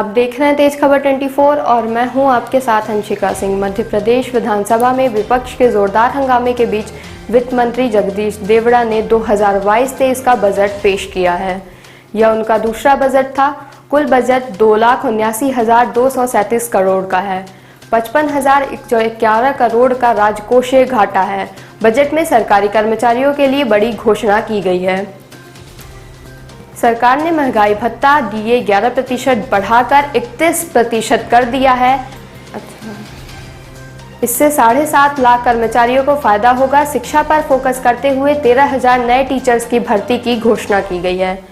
आप देख रहे हैं तेज खबर 24 और मैं हूं आपके साथ अंशिका सिंह। मध्य प्रदेश विधानसभा में विपक्ष के जोरदार हंगामे के बीच वित्त मंत्री जगदीश देवड़ा ने 2022-23 का बजट पेश किया है। यह उनका दूसरा बजट था। कुल बजट 2,79,237 करोड़ का है। 55,111 करोड़ का राजकोषीय घाटा है। बजट में सरकारी कर्मचारियों के लिए बड़ी घोषणा की गई है। सरकार ने महंगाई भत्ता DA 11% बढ़ाकर 31% कर दिया है। इससे 7.5 लाख कर्मचारियों को फायदा होगा। शिक्षा पर फोकस करते हुए 13,000 नए टीचर्स की भर्ती की घोषणा की गई है।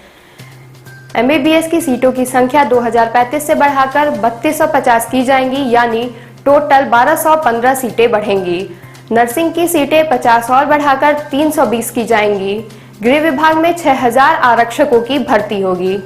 MBBS की सीटों की संख्या 2035 से बढ़ाकर 3250 की जाएंगी, यानी टोटल 1215 सीटें बढ़ेंगी। नर्सिंग की सीटें 50 और बढ़ाकर 320 की जाएंगी। गृह विभाग में 6000 आरक्षकों की भर्ती होगी।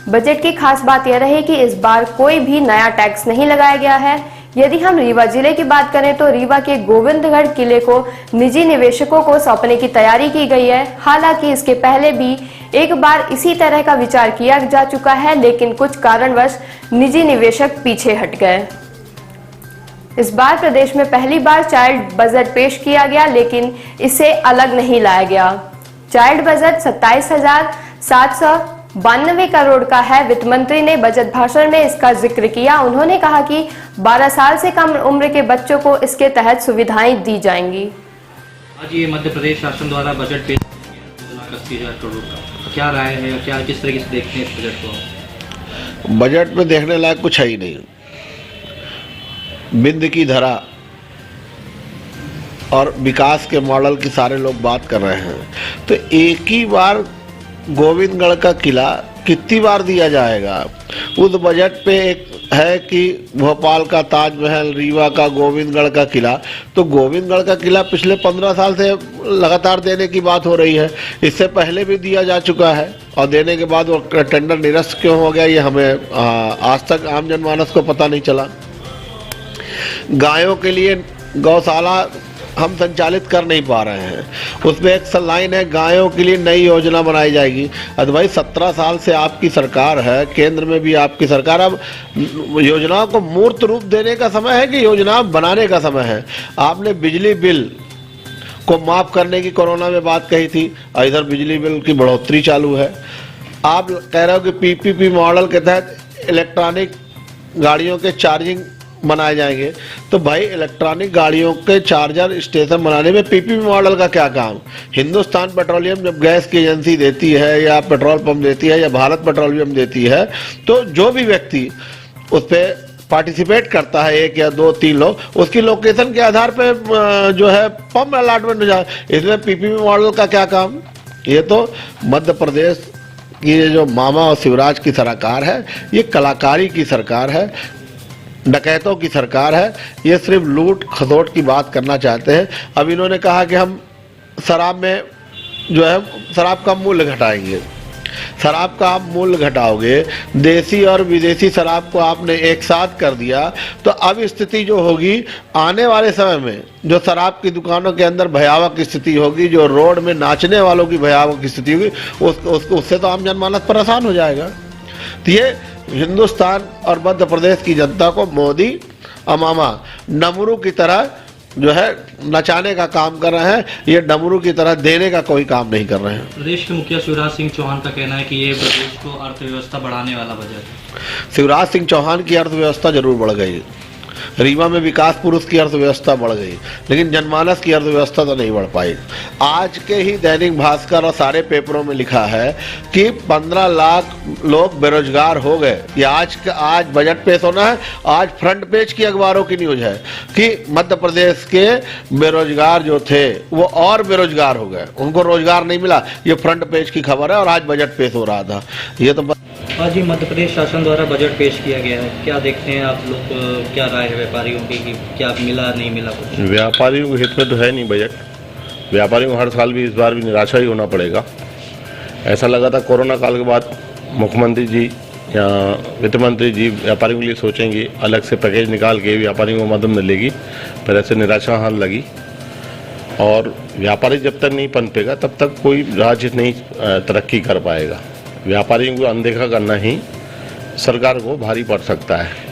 बजट की खास बात यह रही कि इस बार कोई भी नया टैक्स नहीं लगाया गया है। यदि हम रीवा जिले की बात करें तो रीवा के गोविंदगढ़ किले को निजी निवेशकों को सौंपने की तैयारी की गई है। हालांकि इसके पहले भी एक बार इसी तरह का विचार किया जा चुका है, लेकिन कुछ कारणवश निजी निवेशक पीछे हट गए। इस बार प्रदेश में पहली बार चाइल्ड बजट पेश किया गया, लेकिन इसे अलग नहीं लाया गया। चाइल्ड बजट 27,792 करोड़ का है। वित्त मंत्री ने बजट भाषण में इसका जिक्र किया। उन्होंने कहा कि 12 साल से कम उम्र के बच्चों को इसके तहत सुविधाएं दी जाएंगी। आज ये मध्य प्रदेश शासन द्वारा बजट पेश किया 2,80,000 करोड़ का, क्या राय है? क्या किस तरीके से देखते हैं इस बजट को? बजट में देखने लायक कुछ है ही नहीं। बिंद की धरा और विकास के मॉडल की सारे लोग बात कर रहे हैं, तो एक ही बार गोविंदगढ़ का किला कितनी बार दिया जाएगा? उस बजट पे एक है कि भोपाल का ताजमहल, रीवा का गोविंदगढ़ का किला, तो गोविंदगढ़ का किला पिछले 15 साल से लगातार देने की बात हो रही है। इससे पहले भी दिया जा चुका है और देने के बाद वो टेंडर निरस्त क्यों हो गया, ये हमें आज तक आम जनमानस को पता नहीं चला। गायों के लिए गौशाला हम संचालित कर नहीं पा रहे हैं। उसमें एक लाइन है, गायों के लिए नई योजना बनाई जाएगी। अरे भाई 17 साल से आपकी सरकार है, केंद्र में भी आपकी सरकार। अब योजनाओं को मूर्त रूप देने का समय है कि योजना बनाने का समय है? आपने बिजली बिल को माफ करने की कोरोना में बात कही थी, और इधर बिजली बिल की बढ़ोतरी चालू है। आप कह रहे हो कि PPP मॉडल के तहत इलेक्ट्रॉनिक गाड़ियों के चार्जिंग बनाए जाएंगे, तो भाई इलेक्ट्रॉनिक गाड़ियों के चार्जर स्टेशन बनाने में PPP मॉडल का क्या काम? हिंदुस्तान पेट्रोलियम जब गैस की एजेंसी देती है या पेट्रोल पंप देती है या भारत पेट्रोलियम देती है, तो जो भी व्यक्ति उस पर पार्टिसिपेट करता है, 1 या 2, 3 लोग, उसकी लोकेशन के आधार पे जो है पंप अलॉटमेंट हो जाए। इसमें PPP मॉडल का क्या काम? ये तो मध्य प्रदेश की जो मामा और शिवराज की सरकार है, ये कलाकारी की सरकार है, डकैतों की सरकार है। ये सिर्फ लूट खसोट की बात करना चाहते हैं। अब इन्होंने कहा कि हम शराब में जो है शराब का मूल्य घटाएंगे। शराब का आप मूल्य घटाओगे, देसी और विदेशी शराब को आपने एक साथ कर दिया, तो अब स्थिति जो होगी आने वाले समय में, जो शराब की दुकानों के अंदर भयावह की स्थिति होगी, जो रोड में नाचने वालों की भयावह की स्थिति होगी, उससे तो आम जनमानस परेशान हो जाएगा। तो ये हिंदुस्तान और मध्य प्रदेश की जनता को मोदी अमामा डमरू की तरह जो है नचाने का काम कर रहे हैं। ये डमरू की तरह देने का कोई काम नहीं कर रहे हैं। प्रदेश के मुखिया शिवराज सिंह चौहान का कहना है कि ये प्रदेश को अर्थव्यवस्था बढ़ाने वाला बजट है। शिवराज सिंह चौहान की अर्थव्यवस्था जरूर बढ़ गई। रीवा में विकास पुरुष की अर्थव्यवस्था बढ़ गई, लेकिन जनमानस की अर्थव्यवस्था तो नहीं बढ़ पाई। आज के ही दैनिक भास्कर और सारे पेपरों में लिखा है कि 15 लाख लोग बेरोजगार हो गए। ये आज बजट पेश होना है। आज फ्रंट पेज की अखबारों की न्यूज है कि मध्य प्रदेश के बेरोजगार जो थे वो और बेरोजगार हो गए, उनको रोजगार नहीं मिला। ये फ्रंट पेज की खबर है और आज बजट पेश हो रहा था। ये तो आज ही मध्य प्रदेश शासन द्वारा बजट पेश किया गया है, क्या देखते हैं आप लोग? क्या राय है व्यापारियों की कि क्या मिला नहीं मिला कुछ? व्यापारियों के हित में तो है नहीं बजट। व्यापारियों को हर साल भी इस बार भी निराशा ही होना पड़ेगा। ऐसा लगा था कोरोना काल के बाद मुख्यमंत्री जी या वित्त मंत्री जी व्यापारियों के लिए सोचेंगे, अलग से पैकेज निकाल के व्यापारियों को मदद मिलेगी, पर ऐसे निराशा हाल लगी। और व्यापारी जब तक नहीं पनपेगा तब तक कोई राज्य नहीं तरक्की कर पाएगा। व्यापारियों को अनदेखा करना ही सरकार को भारी पड़ सकता है।